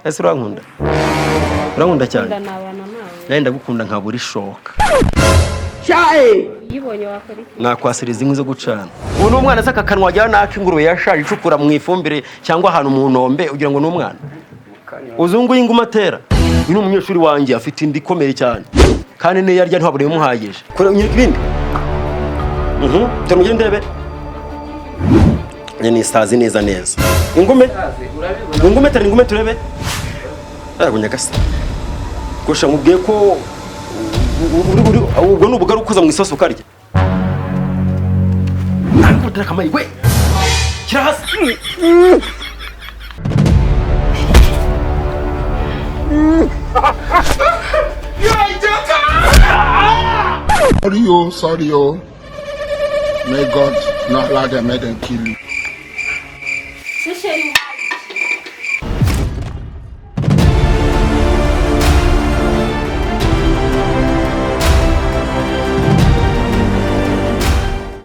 ese urankunda cyane ndanabana nawe nawe ndagukunda nka buri shoka yibonye wakora iki nakwasiriza inkwi zo gucana ubu n'umwana se akakanwa ajyana n'ak'ingurube yashaje icukura mu ifumbire cyangwa ahantu mu ntombe ugira ngo n'umwana uzunguye inguma atera uyu ni umunyeshuri wanjye afite indi ikomeye cyane kandi niyo yarya ntabwo bimuhagije kure unyereka ibindi tumugire ndebe ni isazi neza ingume turebe yego nyagasa gusha mubwiye ko ubwo n'ubugaru ukoza mu isosi ukarya ntabwo kamayi we kira hasi Sorry, yo. May God not allow them, make them kill you.